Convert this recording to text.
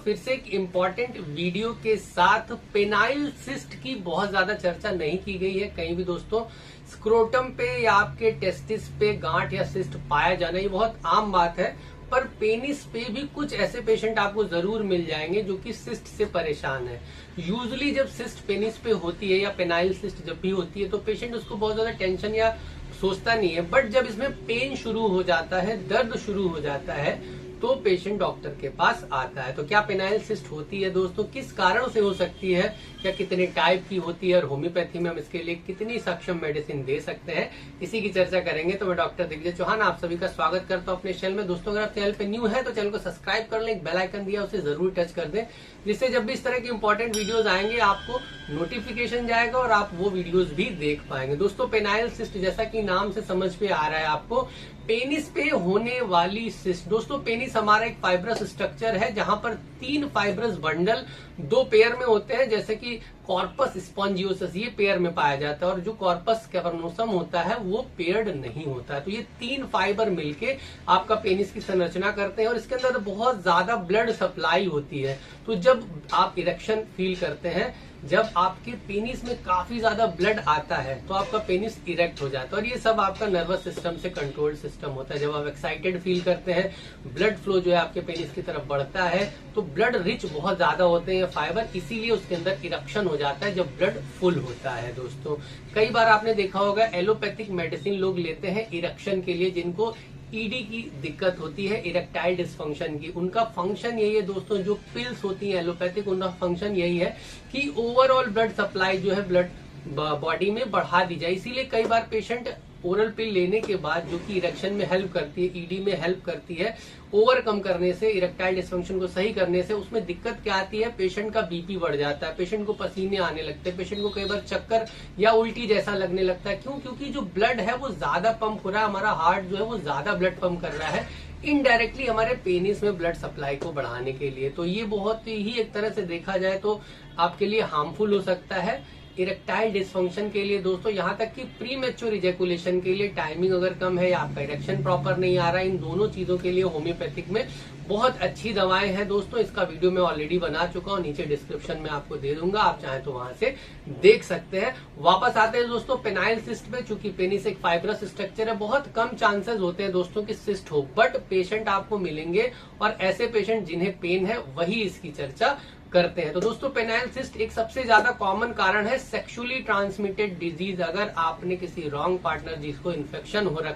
फिर से एक इम्पॉर्टेंट वीडियो के साथ पेनाइल सिस्ट की बहुत ज्यादा चर्चा नहीं की गई है कहीं भी दोस्तों। स्क्रोटम पे या आपके टेस्टिस पे गांठ या सिस्ट पाया जाना ये बहुत आम बात है, पर पेनिस पे भी कुछ ऐसे पेशेंट आपको जरूर मिल जाएंगे जो कि सिस्ट से परेशान है। यूजुअली जब सिस्ट पेनिस पे होती है या पेनाइल सिस्ट जब भी होती है तो पेशेंट उसको बहुत ज्यादा टेंशन या सोचता नहीं है, बट जब इसमें पेन शुरू हो जाता है, दर्द शुरू हो जाता है, तो पेशेंट डॉक्टर के पास आता है। तो क्या पेनाइल सिस्ट होती है दोस्तों, किस कारण से हो सकती है, क्या कितने टाइप की होती है और होम्योपैथी में हम इसके लिए कितनी सक्षम मेडिसिन दे सकते हैं, इसी की चर्चा करेंगे। तो मैं डॉक्टर दिग्विजय चौहान आप सभी का स्वागत करता हूं अपने चैनल में। दोस्तों अगर आप चैनल पे न्यू है तो चैनल को सब्सक्राइब कर लें, एक बेल आइकन दिया उसे जरूर टच कर दें, जिससे जब भी इस तरह के इंपॉर्टेंट वीडियोज आएंगे आपको नोटिफिकेशन जाएगा और आप वो वीडियोज भी देख पाएंगे। दोस्तों पेनाइल सिस्ट जैसा कि नाम से समझ पे आ रहा है आपको, पेनिस पे होने वाली सिस्ट। दोस्तों पेनिस हमारा एक फाइब्रस स्ट्रक्चर है जहां पर 3 फाइब्रस बंडल 2 पेयर में होते हैं, जैसे कि कॉर्पस स्पॉन्जियोसस ये पेयर में पाया जाता है और जो कॉर्पस कैवर्नोसम होता है वो पेयर्ड नहीं होता है। तो ये 3 फाइबर मिलके आपका पेनिस की संरचना करते हैं और इसके अंदर बहुत ज्यादा ब्लड सप्लाई होती है। तो जब आप इरेक्शन फील करते हैं, जब आपके पेनिस में काफी ज्यादा ब्लड आता है तो आपका पेनिस इरेक्ट हो जाता है और ये सब आपका नर्वस सिस्टम से कंट्रोल्ड सिस्टम होता है। जब आप एक्साइटेड फील करते हैं, ब्लड फ्लो जो है आपके पेनिस की तरफ बढ़ता है, तो ब्लड रिच बहुत ज्यादा होते हैं फाइबर, इसीलिए उसके अंदर इरेक्शन हो जाता है जब ब्लड फुल होता है। दोस्तों कई बार आपने देखा होगा एलोपैथिक मेडिसिन लोग लेते हैं इरेक्शन के लिए, जिनको ईडी की दिक्कत होती है, इरेक्टाइल डिसफंक्शन की। उनका फंक्शन यही है दोस्तों, जो पिल्स होती है एलोपैथिक, उनका फंक्शन यही है कि ओवरऑल ब्लड सप्लाई जो है ब्लड बॉडी में बढ़ा दी जाए। इसीलिए कई बार पेशेंट ओरल पिल लेने के बाद, जो कि इरेक्शन में हेल्प करती है, ईडी में हेल्प करती है, ओवरकम करने से, इरेक्टाइल डिसफंक्शन को सही करने से, उसमें दिक्कत क्या आती है, पेशेंट का बीपी बढ़ जाता है, पेशेंट को पसीने आने लगते हैं, पेशेंट को कई बार चक्कर या उल्टी जैसा लगने लगता है। क्यों? क्योंकि जो ब्लड है वो ज्यादा पंप हो रहा है, हमारा हार्ट जो है वो ज्यादा ब्लड पंप कर रहा है इनडायरेक्टली हमारे पेनिस में ब्लड सप्लाई को बढ़ाने के लिए। तो ये बहुत ही एक तरह से देखा जाए तो आपके लिए हार्मफुल हो सकता है इरेक्टाइल डिसफंक्शन के लिए। दोस्तों यहाँ तक कि प्री मैच्योर इजैकुलेशन के लिए, टाइमिंग अगर कम है या आपका इरेक्शन प्रॉपर नहीं आ रहा है, इन दोनों चीजों के लिए होम्योपैथिक में बहुत अच्छी दवाएं हैं। दोस्तों इसका वीडियो मैं ऑलरेडी बना चुका हूं, नीचे डिस्क्रिप्शन में आपको दे दूंगा, आप चाहें तो वहां से देख सकते हैं। वापस आते हैं दोस्तों पेनाइल सिस्ट पे। चूंकि पेनिस एक फाइब्रस स्ट्रक्चर है, बहुत कम चांसेस होते हैं दोस्तों कि सिस्ट हो, बट पेशेंट आपको मिलेंगे और ऐसे पेशेंट जिन्हें पेन है वही इसकी चर्चा करते हैं। तो दोस्तों पेनाइल सिस्ट एक सबसे ज्यादा कॉमन कारण है सेक्सुअली ट्रांसमिटेड डिजीज। अगर आपने किसी रॉन्ग पार्टनर जिसको इन्फेक्शन हो रखा